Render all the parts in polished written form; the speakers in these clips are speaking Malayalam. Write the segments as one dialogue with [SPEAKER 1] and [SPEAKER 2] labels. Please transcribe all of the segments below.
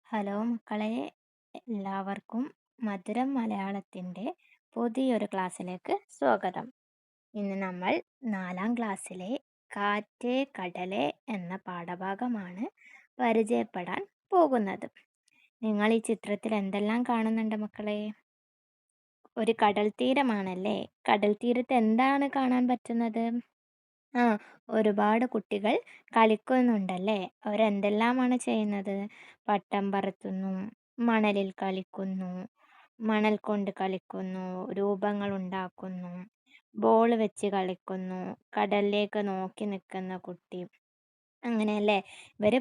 [SPEAKER 1] ഹലോ മക്കളെ, എല്ലാവർക്കും മധുരം മലയാളത്തിൻ്റെ പുതിയൊരു ക്ലാസ്സിലേക്ക് സ്വാഗതം. ഇന്ന് നമ്മൾ 4ാം ക്ലാസ്സിലെ കാറ്റ് കടല് എന്ന പാഠഭാഗമാണ് പരിചയപ്പെടാൻ പോകുന്നത്. നിങ്ങൾ ഈ ചിത്രത്തിൽ എന്തെല്ലാം കാണുന്നുണ്ട് മക്കളെ? ഒരു കടൽ തീരമാണല്ലേ? കടൽ തീരത്ത് എന്താണ് കാണാൻ പറ്റുന്നത്? ആ, ഒരുപാട് കുട്ടികൾ കളിക്കുന്നുണ്ടല്ലേ? അവരെന്തെല്ലാമാണ് ചെയ്യുന്നത്? പട്ടം പറത്തുന്നു, മണലിൽ കളിക്കുന്നു, മണൽ കൊണ്ട് കളിക്കുന്നു, രൂപങ്ങൾ ഉണ്ടാക്കുന്നു, ബോൾ വെച്ച് കളിക്കുന്നു, കടലിലേക്ക് നോക്കി നിൽക്കുന്ന കുട്ടി. അങ്ങനെയല്ലേ? ഇവര്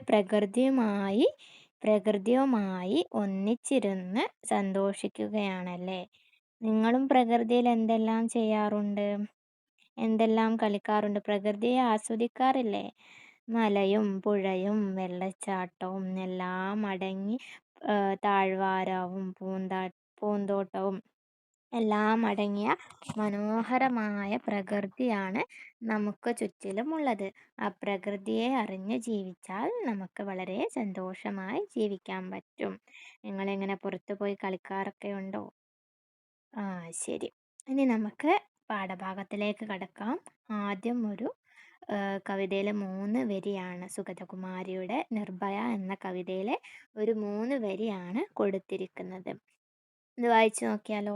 [SPEAKER 1] പ്രകൃതിയുമായി ഒന്നിച്ചിരുന്ന് സന്തോഷിക്കുകയാണല്ലേ? നിങ്ങളും പ്രകൃതിയിൽ എന്തെല്ലാം ചെയ്യാറുണ്ട്? എന്തെല്ലാം കളിക്കാറുണ്ട്? പ്രകൃതിയെ ആസ്വദിക്കാറില്ലേ? മലയും പുഴയും വെള്ളച്ചാട്ടവും എല്ലാം അടങ്ങി, താഴ്വാരവും പൂന്തോട്ടവും എല്ലാം അടങ്ങിയ മനോഹരമായ പ്രകൃതിയാണ് നമുക്ക് ചുറ്റിലുമുള്ളത്. ആ പ്രകൃതിയെ അറിഞ്ഞ് ജീവിച്ചാൽ നമുക്ക് വളരെ സന്തോഷമായി ജീവിക്കാൻ പറ്റും. നിങ്ങളിങ്ങനെ പുറത്തു പോയി കളിക്കാറൊക്കെ ഉണ്ടോ? ആ, ശരി. ഇനി നമുക്ക് പാഠഭാഗത്തിലേക്ക് കടക്കാം. ആദ്യം ഒരു കവിതയിലെ 3 വരിയാണ്. സുഗതകുമാരിയുടെ നിർഭയ എന്ന കവിതയിലെ ഒരു 3 വരിയാണ് കൊടുത്തിരിക്കുന്നത്. ഇത് വായിച്ചു നോക്കിയാലോ?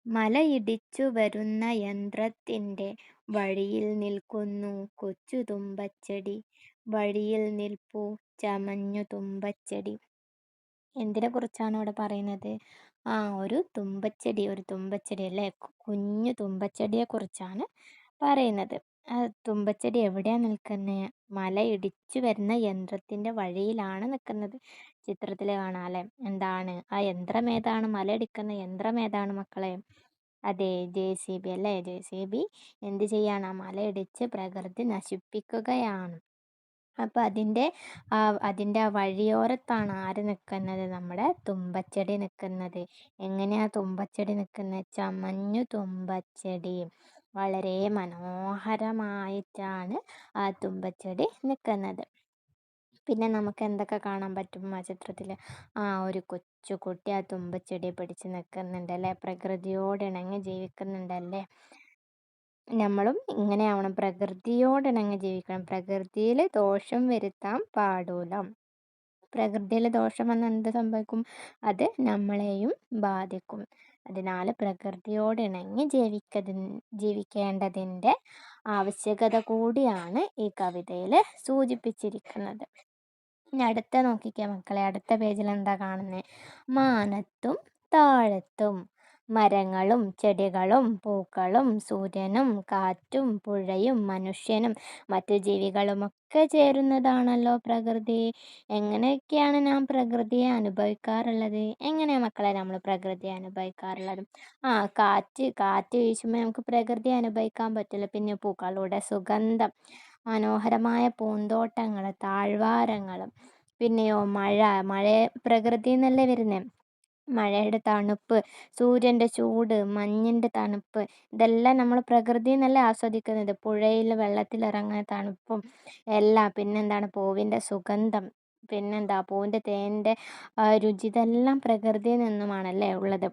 [SPEAKER 1] മലയിടിച്ചു വരുന്ന യന്ത്രത്തിൻ്റെ വഴിയിൽ നിൽക്കുന്നു കൊച്ചു തുമ്പച്ചെടി, വഴിയിൽ നിൽപ്പു ചമഞ്ഞു തുമ്പച്ചെടി. എന്തിനെ കുറിച്ചാണ് ഇവിടെ പറയുന്നത്? ആ, ഒരു തുമ്പച്ചെടി അല്ലേ? കുഞ്ഞു തുമ്പച്ചെടിയെ കുറിച്ചാണ് പറയുന്നത്. ആ തുമ്പച്ചെടി എവിടെയാ നിൽക്കുന്നത്? മല ഇടിച്ചു വരുന്ന യന്ത്രത്തിന്റെ വഴിയിലാണ് നിൽക്കുന്നത്. ചിത്രത്തിൽ കാണാല്ലേ? എന്താണ് ആ യന്ത്രം? ഏതാണ്? മല ഇടിക്കുന്ന യന്ത്രം ഏതാണ് മക്കളെ? അതെ, JCB അല്ലേ? JCB എന്ത് ചെയ്യാണ്? ആ മല ഇടിച്ച് പ്രകൃതി നശിപ്പിക്കുകയാണ്. അപ്പം അതിൻ്റെ ആ വഴിയോരത്താണ് ആര് നിൽക്കുന്നത്? നമ്മുടെ തുമ്പച്ചെടി നിൽക്കുന്നത്. എങ്ങനെയാ തുമ്പച്ചെടി നിൽക്കുന്നത്? ചമഞ്ഞു തുമ്പച്ചെടി. വളരെ മനോഹരമായിട്ടാണ് ആ തുമ്പച്ചെടി നിൽക്കുന്നത്. പിന്നെ നമുക്ക് എന്തൊക്കെ കാണാൻ പറ്റും ആ ചിത്രത്തിൽ? ആ, ഒരു കൊച്ചുകുട്ടി ആ തുമ്പച്ചെടിയെ പിടിച്ച് നിൽക്കുന്നുണ്ട് അല്ലേ? പ്രകൃതിയോട് ഇണങ്ങി ജീവിക്കുന്നുണ്ടല്ലേ? നമ്മളും ഇങ്ങനെയാവണം, പ്രകൃതിയോടിണങ്ങി ജീവിക്കണം. പ്രകൃതിയിൽ ദോഷം വരുത്താൻ പാടില്ല. പ്രകൃതിയിൽ ദോഷം വന്നാൽ എന്ത് സംഭവിക്കും? അത് നമ്മളെയും ബാധിക്കും. അതിനാൽ പ്രകൃതിയോട് ഇണങ്ങി ജീവിക്കേണ്ടതിൻ്റെ ആവശ്യകത കൂടിയാണ് ഈ കവിതയിൽ സൂചിപ്പിച്ചിരിക്കുന്നത്. ഇനി അടുത്ത നോക്കിക്കേ മക്കളെ, അടുത്ത പേജിൽ എന്താ കാണുന്നത്? മാനത്തും താഴത്തും മരങ്ങളും ചെടികളും പൂക്കളും സൂര്യനും കാറ്റും പുഴയും മനുഷ്യനും മറ്റു ജീവികളുമൊക്കെ ചേരുന്നതാണല്ലോ പ്രകൃതി. എങ്ങനെയൊക്കെയാണ് നാം പ്രകൃതിയെ അനുഭവിക്കാറുള്ളത്? എങ്ങനെയാ മക്കളെ നമ്മൾ പ്രകൃതിയെ അനുഭവിക്കാറുള്ളത്? ആ, കാറ്റ് വീശുമ്പോൾ നമുക്ക് പ്രകൃതിയെ അനുഭവിക്കാൻ പറ്റില്ല. പിന്നെ പൂക്കളുടെ സുഗന്ധം, മനോഹരമായ പൂന്തോട്ടങ്ങൾ, താഴ്വാരങ്ങൾ, പിന്നെയോ മഴ പ്രകൃതിയിൽ നിന്നല്ലേ വരുന്നത്. മഴയുടെ തണുപ്പ്, സൂര്യൻ്റെ ചൂട്, മഞ്ഞിൻ്റെ തണുപ്പ്, ഇതെല്ലാം നമ്മൾ പ്രകൃതിയിൽ നിന്നല്ലേ ആസ്വദിക്കുന്നത്. പുഴയിൽ വെള്ളത്തിലിറങ്ങുന്ന തണുപ്പും എല്ലാം. പിന്നെന്താണ്? പൂവിൻ്റെ സുഗന്ധം, പിന്നെന്താ പൂവിൻ്റെ തേൻ്റെ രുചി, ഇതെല്ലാം പ്രകൃതിയിൽ നിന്നുമാണല്ലേ ഉള്ളത്.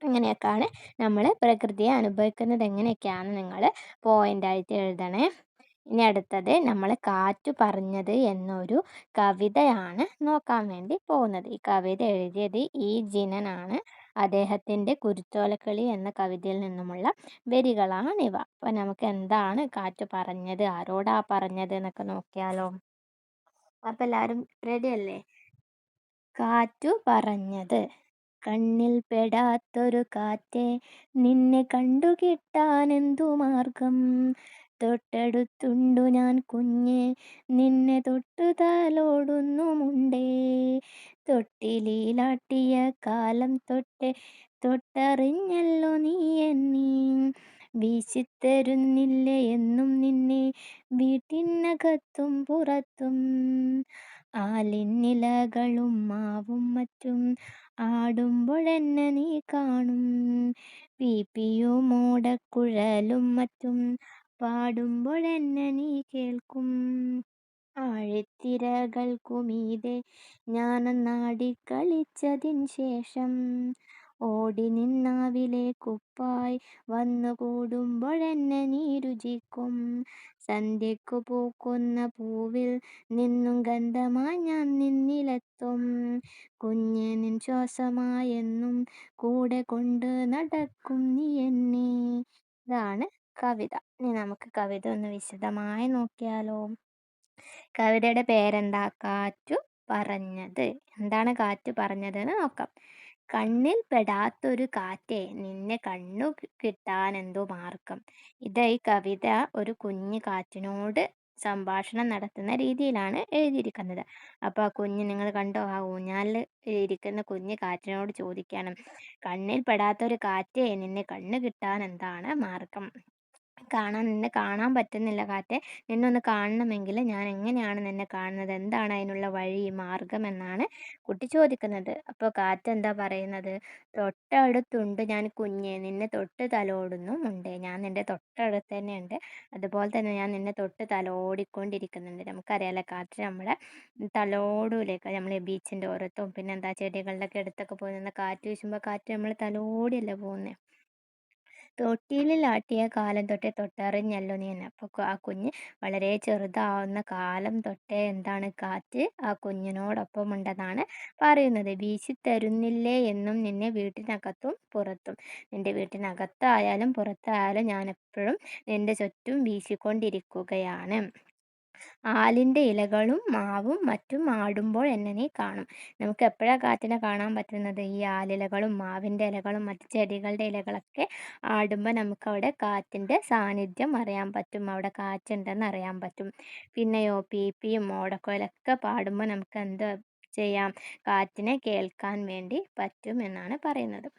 [SPEAKER 1] അങ്ങനെയൊക്കെയാണ് നമ്മൾ പ്രകൃതിയെ അനുഭവിക്കുന്നത്. എങ്ങനെയൊക്കെയാണ് നിങ്ങൾ പോയിൻ്റായിട്ട് എഴുതണേ. ഇനി അടുത്തത് നമ്മൾ കാറ്റു പറഞ്ഞത് എന്നൊരു കവിതയാണ് നോക്കാൻ വേണ്ടി പോകുന്നത്. ഈ കവിത എഴുതിയത് ജിനനാണ്. അദ്ദേഹത്തിൻ്റെ കുരുത്തോലക്കളി എന്ന കവിതയിൽ നിന്നുമുള്ള വരികളാണിവ. അപ്പം നമുക്ക് എന്താണ് കാറ്റ് പറഞ്ഞത്, ആരോടാ പറഞ്ഞത് എന്നൊക്കെ നോക്കിയാലോ? അപ്പം എല്ലാവരും റെഡി അല്ലേ? കാറ്റു പറഞ്ഞത്. കണ്ണിൽ പെടാത്തൊരു കാറ്റേ, നിന്നെ കണ്ടുകിട്ടാനെന്തു മാർഗം? തൊട്ടടുത്തുണ്ടു ഞാൻ കുഞ്ഞേ, നിന്നെ തൊട്ടു താലോടുന്നുമുണ്ടേ. തൊട്ടിലിലാട്ടിയ കാലം തൊട്ടറിഞ്ഞല്ലോ നീ എന്നെ. വീശിത്തരുന്നില്ലേ എന്നും നിന്നെ, വീട്ടിനകത്തും പുറത്തും. ആലിന്നിലകളും മാവും മറ്റും ആടുമ്പോഴെന്നെ നീ കാണും. പീപ്പിയും ഓടക്കുഴലും മറ്റും പാടുമ്പോഴെന്നെ നീ കേൾക്കും. ആഴിത്തിരകൾക്കുമീതെ ഞാനൊന്നാടിക്കളിച്ചതിൻ ശേഷം ഓടി നിന്നാവിലെ കുപ്പായി വന്നുകൂടുമ്പോഴെന്നെ നീ രുചിക്കും. സന്ധ്യയ്ക്കു പൂക്കുന്ന പൂവിൽ നിന്നും ഗന്ധമായി ഞാൻ നിന്നിലെത്തും. കുഞ്ഞെ നിൻ ശ്വാസമായെന്നും കൂടെ കൊണ്ട് നടക്കും നീ എന്നെ. ഇതാണ് കവിത. ഇനി നമുക്ക് കവിത ഒന്ന് വിശദമായി നോക്കിയാലോ? കവിതയുടെ പേരെന്താ? കാറ്റു പറഞ്ഞത്. എന്താണ് കാറ്റ് പറഞ്ഞതെന്ന് നോക്കാം. കണ്ണിൽ പെടാത്തൊരു കാറ്റേ നിന്നെ കണ്ണു കിട്ടാനെന്തു മാർഗം. ഈ കവിത ഒരു കുഞ്ഞു കാറ്റിനോട് സംഭാഷണം നടത്തുന്ന രീതിയിലാണ് എഴുതിയിരിക്കുന്നത്. അപ്പോൾ ആ കുഞ്ഞ് നിങ്ങൾ കണ്ടോ, ആ ഊഞ്ഞാലിൽ ഇരിക്കുന്ന കുഞ്ഞ് കാറ്റിനോട് ചോദിക്കാണ്, കണ്ണിൽ പെടാത്തൊരു കാറ്റേ നിന്നെ കണ്ണു കിട്ടാൻ എന്താണ് മാർഗം. നിന്നെ കാണാൻ പറ്റുന്നില്ല കാറ്റേ, നിന്നെ ഒന്ന് കാണണമെങ്കിൽ ഞാൻ എങ്ങനെയാണ് നിന്നെ കാണുന്നത്, എന്താണ് അതിനുള്ള വഴി മാർഗം എന്നാണ് കുട്ടി ചോദിക്കുന്നത്. അപ്പോൾ കാറ്റ് എന്താ പറയുന്നത്? തൊട്ടടുത്തുണ്ട് ഞാൻ കുഞ്ഞെ, നിന്നെ തൊട്ട് തലോടുന്നുമുണ്ട്. ഞാൻ നിന്റെ തൊട്ടടുത്ത് തന്നെ ഉണ്ട്, അതുപോലെ തന്നെ ഞാൻ നിന്നെ തൊട്ട് തലോടിക്കൊണ്ടിരിക്കുന്നുണ്ട്. നമുക്കറിയാലോ കാറ്റ് നമ്മളെ തലോടൂലേ, നമ്മൾ ബീച്ചിൻ്റെ ഓരത്തും പിന്നെ എന്താ ചെടികളുടെ ഒക്കെ അടുത്തൊക്കെ പോയി നിന്ന് കാറ്റ് വീശുമ്പോൾ കാറ്റ് നമ്മൾ തലോടിയല്ലേ പോകുന്നത്. തൊട്ടിലിലാട്ടിയ കാലം തൊട്ടേ തൊട്ടറിഞ്ഞല്ലോ നീ എന്നെ. അപ്പോൾ ആ കുഞ്ഞ് വളരെ ചെറുതാവുന്ന കാലം തൊട്ടേ എന്താണ് കാറ്റ് ആ കുഞ്ഞിനോടൊപ്പം ഉണ്ടെന്നാണ് പറയുന്നത്. വീശിത്തരുന്നില്ലേ എന്നും നിന്നെ വീട്ടിനകത്തും പുറത്തും. നിന്റെ വീട്ടിനകത്തായാലും പുറത്തായാലും ഞാൻ എപ്പോഴും നിന്റെ ചുറ്റും വീശിക്കൊണ്ടിരിക്കുകയാണ്. ആലിൻ്റെ ഇലകളും മാവും മറ്റും ആടുമ്പോൾ എന്നെ നീ കാണും. നമുക്ക് എപ്പോഴാണ് കാറ്റിനെ കാണാൻ പറ്റുന്നത്? ഈ ആലിലകളും മാവിൻ്റെ ഇലകളും മറ്റ് ചെടികളുടെ ഇലകളൊക്കെ ആടുമ്പോൾ നമുക്കവിടെ കാറ്റിൻ്റെ സാന്നിധ്യം അറിയാൻ പറ്റും, അവിടെ കാറ്റുണ്ടെന്ന് അറിയാൻ പറ്റും. പിന്നെയോ പീപ്പിയും ഓടക്കുഴലൊക്കെ പാടുമ്പോൾ നമുക്ക് എന്ത് ചെയ്യാം? കാറ്റിനെ കേൾക്കാൻ വേണ്ടി പറ്റും എന്നാണ് പറയുന്നത്.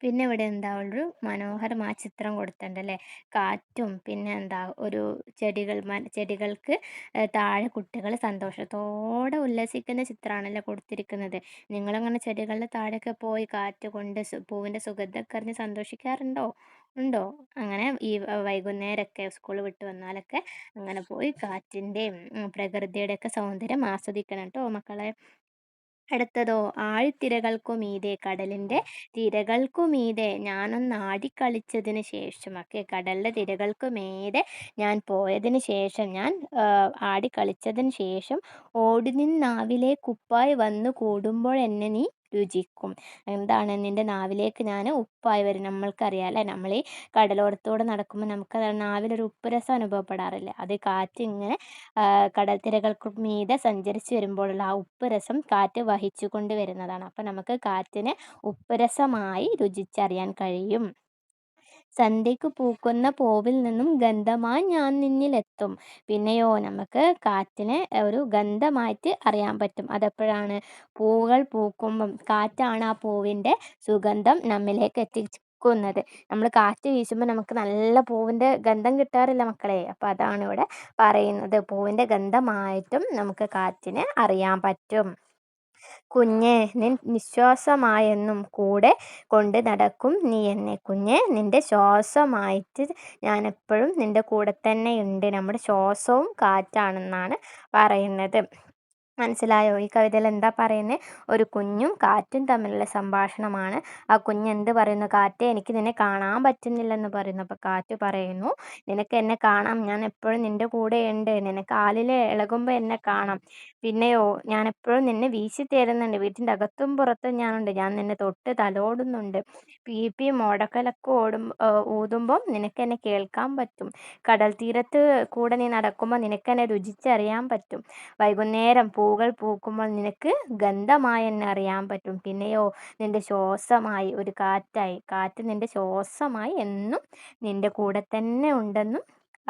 [SPEAKER 1] പിന്നെ ഇവിടെ എന്താ ഒരു മനോഹരമായ ചിത്രം കൊടുത്തിട്ടുണ്ട് അല്ലേ? കാറ്റും പിന്നെ എന്താ ഒരു ചെടികൾക്ക് താഴെ കുട്ടികൾ സന്തോഷത്തോടെ ഉല്ലസിക്കുന്ന ചിത്രമാണല്ലോ കൊടുത്തിരിക്കുന്നത്. നിങ്ങളങ്ങനെ ചെടികളുടെ താഴെയൊക്കെ പോയി കാറ്റ് കൊണ്ട് പൂവിൻ്റെ സുഗന്ധമൊക്കെ അറിഞ്ഞ് സന്തോഷിക്കാറുണ്ടോ? ഉണ്ടോ? അങ്ങനെ ഈ വൈകുന്നേരമൊക്കെ സ്കൂൾ വിട്ട് വന്നാലൊക്കെ അങ്ങനെ പോയി കാറ്റിൻ്റെയും പ്രകൃതിയുടെയൊക്കെ സൗന്ദര്യം ആസ്വദിക്കണം കേട്ടോ മക്കളെ. അടുത്തതോ, ആഴിത്തിരകൾക്കുമീതെ, കടലിൻ്റെ തിരകൾക്കുമീതെ ഞാനൊന്നാടിക്കളിച്ചതിന് ശേഷം. ഒക്കെ കടലിൻ്റെ തിരകൾക്ക് മീതെ ഞാൻ പോയതിന് ശേഷം, ഞാൻ ആടിക്കളിച്ചതിന് ശേഷം ഓടി നിന്നാവിലെ കുപ്പായി വന്നു കൂടുമ്പോൾ എന്നെ നീ രുചിക്കും. എന്താണ്? നിൻ്റെ നാവിലേക്ക് ഞാൻ ഉപ്പായി വരും. നമ്മൾക്കറിയാം അല്ലേ, നമ്മൾ ഈ കടലോരത്തൂടെ നടക്കുമ്പോൾ നമുക്ക് നാവിലൊരു ഉപ്പ് രസം അനുഭവപ്പെടാറില്ലേ? അത് കാറ്റ് ഇങ്ങനെ കടൽ തിരകൾക്ക് മീതെ സഞ്ചരിച്ച് വരുമ്പോഴുള്ള ആ ഉപ്പ് രസം കാറ്റ് വഹിച്ചു കൊണ്ട് വരുന്നതാണ്. അപ്പോൾ നമുക്ക് കാറ്റിനെ ഉപ്പ് രസമായി രുചിച്ചറിയാൻ കഴിയും. സന്ധ്യയ്ക്ക് പൂക്കുന്ന പൂവിൽ നിന്നും ഗന്ധമായി ഞാൻ നിന്നിലെത്തും. പിന്നെയോ നമുക്ക് കാറ്റിനെ ഒരു ഗന്ധമായിട്ട് അറിയാൻ പറ്റും. അതെപ്പോഴാണ്? പൂവുകൾ പൂക്കുമ്പം കാറ്റാണ് ആ പൂവിൻ്റെ സുഗന്ധം നമ്മിലേക്ക് എത്തിക്കുന്നത്. നമ്മൾ കാറ്റ് വീശുമ്പോൾ നമുക്ക് നല്ല പൂവിൻ്റെ ഗന്ധം കിട്ടാറില്ല മക്കളെ. അപ്പോൾ അതാണ് ഇവിടെ പറയുന്നത്. പൂവിൻ്റെ ഗന്ധമായിട്ടും നമുക്ക് കാറ്റിനെ അറിയാൻ പറ്റും. കുഞ്ഞെ നിൻ നിശ്വാസമായെന്നും കൂടെ കൊണ്ട് നടക്കും നീ എന്നെ. കുഞ്ഞെ നിൻ്റെ ശ്വാസമായിട്ട് ഞാനെപ്പോഴും നിൻ്റെ കൂടെ തന്നെ ഉണ്ട്. നമ്മുടെ ശ്വാസവും കാറ്റാണെന്നാണ് പറയുന്നത്. മനസ്സിലായോ? ഈ കവിതയിൽ എന്താ പറയുന്നത്? ഒരു കുഞ്ഞും കാറ്റും തമ്മിലുള്ള സംഭാഷണമാണ്. ആ കുഞ്ഞ് എന്ത് പറയുന്നു? കാറ്റേ, എനിക്ക് നിന്നെ കാണാൻ പറ്റുന്നില്ലെന്ന് പറയുന്നു. അപ്പോൾ കാറ്റ് പറയുന്നു, നിനക്ക് എന്നെ കാണാം, ഞാൻ എപ്പോഴും നിൻ്റെ കൂടെയുണ്ട്, നിനക്ക് ആലിൽ ഇളകുമ്പോൾ എന്നെ കാണാം. പിന്നെയോ ഞാൻ എപ്പോഴും നിന്നെ വീശി തരുന്നുണ്ട്, വീട്ടിൻ്റെ അകത്തും പുറത്തും ഞാനുണ്ട്, ഞാൻ നിന്നെ തൊട്ട് തലോടുന്നുണ്ട്. പീപ്പിയും ഓടക്കലൊക്കെ ഊതുമ്പോൾ നിനക്ക് എന്നെ കേൾക്കാൻ പറ്റും. കടൽ തീരത്ത് കൂടെ നീ നടക്കുമ്പോൾ നിനക്ക് എന്നെ രുചിച്ചറിയാൻ പറ്റും. വൈകുന്നേരം പൂക്കൾ പൂക്കുമ്പോൾ നിനക്ക് ഗന്ധമായി എന്നെ അറിയാൻ പറ്റും. പിന്നെയോ നിൻ്റെ ശ്വാസമായി, ഒരു കാറ്റ് നിൻ്റെ ശ്വാസമായി എന്നും നിൻ്റെ കൂടെ തന്നെ ഉണ്ടെന്നും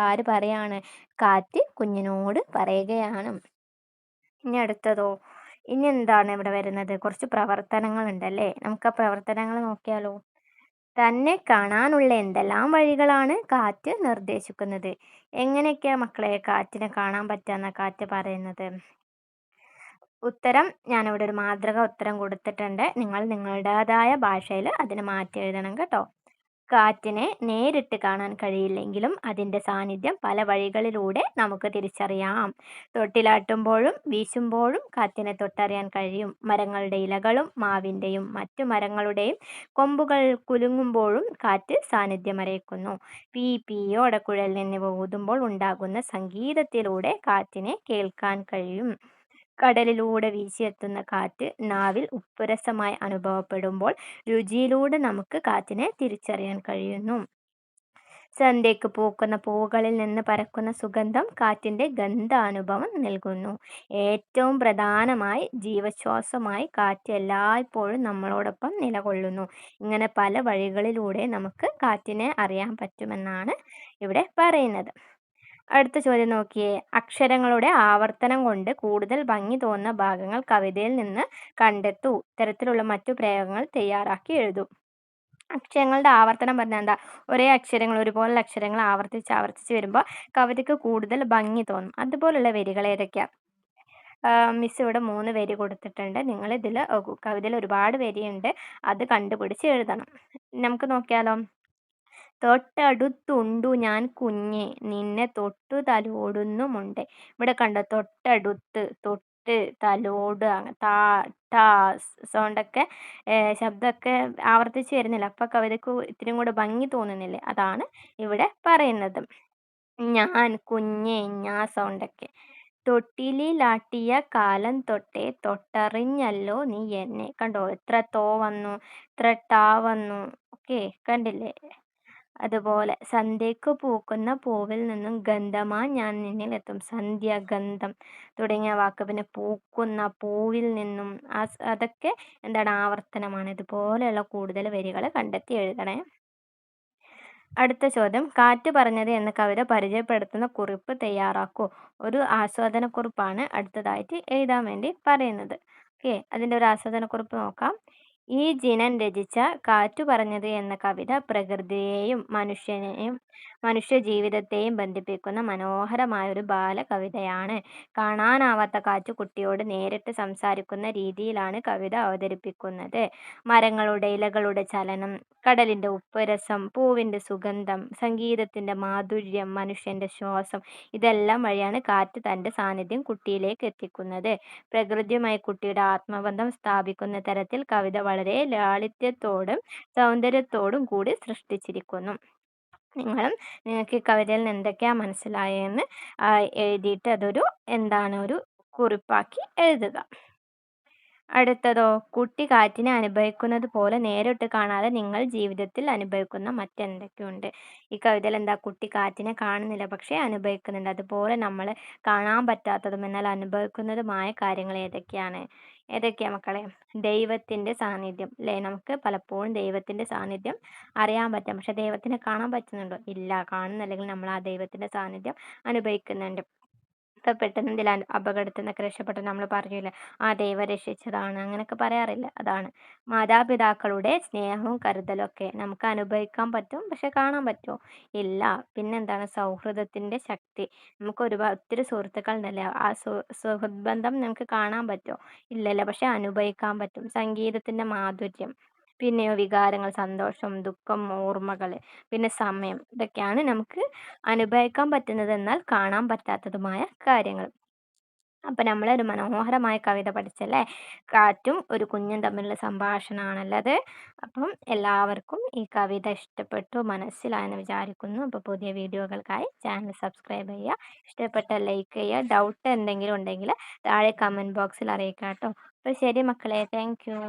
[SPEAKER 1] ആര് പറയാണ്? കാറ്റ് കുഞ്ഞിനോട് പറയുകയാണ്. ഇനി അടുത്തതോ, ഇനി എന്താണ് ഇവിടെ വരുന്നത്? കുറച്ച് പ്രവർത്തനങ്ങളുണ്ടല്ലേ, നമുക്ക് ആ പ്രവർത്തനങ്ങൾ നോക്കിയാലോ? തന്നെ കാണാനുള്ള എന്തെല്ലാം വഴികളാണ് കാറ്റ് നിർദ്ദേശിക്കുന്നത്? എങ്ങനെയൊക്കെയാണ് മക്കളെ കാറ്റിനെ കാണാൻ പറ്റുക കാറ്റ് പറയുന്നത്? ഉത്തരം ഞാനിവിടെ ഒരു മാതൃക ഉത്തരം കൊടുത്തിട്ടുണ്ട്. നിങ്ങൾ നിങ്ങളുടേതായ ഭാഷയിൽ അതിനെ മാറ്റി എഴുതണം കേട്ടോ. കാറ്റിനെ നേരിട്ട് കാണാൻ കഴിയില്ലെങ്കിലും അതിൻ്റെ സാന്നിധ്യം പല വഴികളിലൂടെ നമുക്ക് തിരിച്ചറിയാം. തൊട്ടിലാട്ടുമ്പോഴും വീശുമ്പോഴും കാറ്റിനെ തൊട്ടറിയാൻ കഴിയും. മരങ്ങളുടെ ഇലകളും മാവിൻ്റെയും മറ്റു മരങ്ങളുടെയും കൊമ്പുകൾ കുലുങ്ങുമ്പോഴും കാറ്റ് സാന്നിധ്യമറിയിക്കുന്നു. പീ പീ ഓടക്കുഴൽ എന്നിവ ഊതുമ്പോൾ ഉണ്ടാകുന്ന സംഗീതത്തിലൂടെ കാറ്റിനെ കേൾക്കാൻ കഴിയും. കടലിലൂടെ വീശിയെത്തുന്ന കാറ്റ് നാവിൽ ഉപ്പുരസമായി അനുഭവപ്പെടുമ്പോൾ രുചിയിലൂടെ നമുക്ക് കാറ്റിനെ തിരിച്ചറിയാൻ കഴിയുന്നു. സന്ധ്യയ്ക്ക് പൂക്കുന്ന പൂവുകളിൽ നിന്ന് പരക്കുന്ന സുഗന്ധം കാറ്റിൻ്റെ ഗന്ധാനുഭവം നൽകുന്നു. ഏറ്റവും പ്രധാനമായി ജീവശ്വാസമായി കാറ്റ് എല്ലായ്പ്പോഴും നമ്മളോടൊപ്പം നിലകൊള്ളുന്നു. ഇങ്ങനെ പല വഴികളിലൂടെ നമുക്ക് കാറ്റിനെ അറിയാൻ പറ്റുമെന്നാണ് ഇവിടെ പറയുന്നത്. അടുത്ത ചോദ്യം നോക്കിയേ. അക്ഷരങ്ങളുടെ ആവർത്തനം കൊണ്ട് കൂടുതൽ ഭംഗി തോന്നുന്ന ഭാഗങ്ങൾ കവിതയിൽ നിന്ന് കണ്ടെത്തൂ. ഇത്തരത്തിലുള്ള മറ്റു പ്രയോഗങ്ങൾ തയ്യാറാക്കി എഴുതൂ. അക്ഷരങ്ങളുടെ ആവർത്തനം പറഞ്ഞാൽ എന്താ? ഒരേ അക്ഷരങ്ങൾ, ഒരുപോലുള്ള അക്ഷരങ്ങൾ ആവർത്തിച്ച് ആവർത്തിച്ച് വരുമ്പോൾ കവിതയ്ക്ക് കൂടുതൽ ഭംഗി തോന്നും. അതുപോലുള്ള വരികൾ ഏതൊക്കെയാണ്? മിസ് ഇവിടെ 3 വരി കൊടുത്തിട്ടുണ്ട്. നിങ്ങൾ ഇതിൽ കവിതയിൽ ഒരുപാട് വരിയുണ്ട്, അത് കണ്ടുപിടിച്ച് എഴുതണം. നമുക്ക് നോക്കിയാലോ. തൊട്ടടുത്തുണ്ടു ഞാൻ കുഞ്ഞേ, നിന്നെ തൊട്ടു തലോടുന്നുമുണ്ട്. ഇവിടെ കണ്ടോ, തൊട്ടടുത്ത്, തൊട്ട്, തലോട്, താ, ടാ സൗണ്ടൊക്കെ, ശബ്ദമൊക്കെ ആവർത്തിച്ച് വരുന്നില്ല. അപ്പോൾ കവിതയ്ക്ക് ഇത്തിരിയും കൂടെ ഭംഗി തോന്നുന്നില്ലേ? അതാണ് ഇവിടെ പറയുന്നത്. ഞാൻ, കുഞ്ഞേ, ഞാ സൗണ്ടൊക്കെ. തൊട്ടിലിലാട്ടിയ കാലം തൊട്ടേ തൊട്ടറിഞ്ഞല്ലോ നീ എന്നെ. കണ്ടോ, എത്ര തോ വന്നു, എത്ര ടാ വന്നു. ഓക്കെ, കണ്ടില്ലേ? അതുപോലെ സന്ധ്യയ്ക്ക് പൂക്കുന്ന പൂവിൽ നിന്നും ഗന്ധമാ ഞാൻ നിന്നിലെത്തും. സന്ധ്യ, ഗന്ധം തുടങ്ങിയ വാക്ക്. പിന്നെ പൂക്കുന്ന, പൂവിൽ നിന്നും, അതൊക്കെ എന്താണ്? ആവർത്തനമാണ്. ഇതുപോലെയുള്ള കൂടുതൽ വരികൾ കണ്ടെത്തി എഴുതണേ. അടുത്ത ചോദ്യം. കാറ്റ് പറഞ്ഞത് എന്ന കവിത പരിചയപ്പെടുത്തുന്ന കുറിപ്പ് തയ്യാറാക്കൂ. ഒരു ആസ്വാദനക്കുറിപ്പാണ് അടുത്തതായിട്ട് എഴുതാൻ വേണ്ടി പറയുന്നത്. ഓക്കെ, അതിൻ്റെ ഒരു ആസ്വാദനക്കുറിപ്പ് നോക്കാം. ഈ ജിനൻ രചിച്ച കാറ്റു പറഞ്ഞത് എന്ന കവിത പ്രകൃതിയെയും മനുഷ്യജീവിതത്തെയും ബന്ധിപ്പിക്കുന്ന മനോഹരമായൊരു ബാലകവിതയാണ്. കാണാനാവാത്ത കാറ്റ് കുട്ടിയോട് നേരിട്ട് സംസാരിക്കുന്ന രീതിയിലാണ് കവിത അവതരിപ്പിക്കുന്നത്. മരങ്ങളുടെ ഇലകളുടെ ചലനം, കടലിൻ്റെ ഉപ്പുരസം, പൂവിൻ്റെ സുഗന്ധം, സംഗീതത്തിൻ്റെ മാധുര്യം, മനുഷ്യൻ്റെ ശ്വാസം, ഇതെല്ലാം വഴിയാണ് കാറ്റ് തൻ്റെ സാന്നിധ്യം കുട്ടിയിലേക്ക് എത്തിക്കുന്നത്. പ്രകൃതിയുമായി കുട്ടിയുടെ ആത്മബന്ധം സ്ഥാപിക്കുന്ന തരത്തിൽ കവിത വളരെ ലാളിത്യത്തോടും സൗന്ദര്യത്തോടും കൂടി സൃഷ്ടിച്ചിരിക്കുന്നു. നിങ്ങൾക്ക് ഈ കവിതയിൽ നിന്ന് എന്തൊക്കെയാണ് മനസ്സിലായതെന്ന് എഴുതിയിട്ട് അതൊരു ഒരു കുറിപ്പാക്കി എഴുതുക. അടുത്തതോ. കുട്ടി കാറ്റിനെ അനുഭവിക്കുന്നത് പോലെ നേരിട്ട് കാണാതെ നിങ്ങൾ ജീവിതത്തിൽ അനുഭവിക്കുന്ന മറ്റെന്തൊക്കെയുണ്ട്? ഈ കവിതയിൽ എന്താ? കുട്ടി കാറ്റിനെ കാണുന്നില്ല, പക്ഷേ അനുഭവിക്കുന്നുണ്ട്. അതുപോലെ നമ്മൾ കാണാൻ പറ്റാത്തതും എന്നാൽ അനുഭവിക്കുന്നതുമായ കാര്യങ്ങൾ ഏതൊക്കെയാണ്? ഏതൊക്കെയാണ് മക്കളെ? ദൈവത്തിൻ്റെ സാന്നിധ്യം അല്ലേ? നമുക്ക് പലപ്പോഴും ദൈവത്തിൻ്റെ സാന്നിധ്യം അറിയാൻ പറ്റും, പക്ഷെ ദൈവത്തിനെ കാണാൻ പറ്റുന്നുണ്ടോ? ഇല്ല, കാണുന്നില്ലെങ്കിൽ നമ്മൾ ആ ദൈവത്തിൻ്റെ സാന്നിധ്യം അനുഭവിക്കുന്നുണ്ട്. ഇപ്പം പെട്ടെന്ന് എന്തെങ്കിലും അപകടത്തിൽ നിന്നൊക്കെ രക്ഷപ്പെട്ട് നമ്മൾ പറയൂലേ, ആ ദൈവം രക്ഷിച്ചതാണ്, അങ്ങനെയൊക്കെ പറയാറില്ല. അതാണ് മാതാപിതാക്കളുടെ സ്നേഹവും കരുതലും ഒക്കെ നമുക്ക് അനുഭവിക്കാൻ പറ്റും, പക്ഷെ കാണാൻ പറ്റുമോ? ഇല്ല. പിന്നെന്താണ്? സൗഹൃദത്തിൻ്റെ ശക്തി. നമുക്ക് ഒത്തിരി സുഹൃത്തുക്കൾ ഉണ്ടല്ലേ, ആ സുഹൃത്ത് ബന്ധം നമുക്ക് കാണാൻ പറ്റുമോ? ഇല്ലല്ലോ, പക്ഷെ അനുഭവിക്കാൻ പറ്റും. സംഗീതത്തിൻ്റെ മാധുര്യം. പിന്നെയോ വികാരങ്ങൾ, സന്തോഷം, ദുഃഖം, ഓർമ്മകൾ, പിന്നെ സമയം, ഇതൊക്കെയാണ് നമുക്ക് അനുഭവിക്കാൻ പറ്റുന്നത് എന്നാൽ കാണാൻ പറ്റാത്തതുമായ കാര്യങ്ങൾ. അപ്പം നമ്മളൊരു മനോഹരമായ കവിത പഠിച്ചല്ലേ. കാറ്റും ഒരു കുഞ്ഞും തമ്മിലുള്ള സംഭാഷണമാണല്ലോ അത്. അപ്പം എല്ലാവർക്കും ഈ കവിത ഇഷ്ടപ്പെട്ടു, മനസ്സിലായെന്ന് വിചാരിക്കുന്നു. അപ്പോൾ പുതിയ വീഡിയോകൾക്കായി ചാനൽ സബ്സ്ക്രൈബ് ചെയ്യുക, ഇഷ്ടപ്പെട്ട ലൈക്ക് ചെയ്യുക, ഡൗട്ട് എന്തെങ്കിലും ഉണ്ടെങ്കിൽ താഴെ കമൻറ്റ് ബോക്സിൽ അറിയിക്കാം കേട്ടോ. അപ്പോൾ ശരി മക്കളെ, താങ്ക് യു.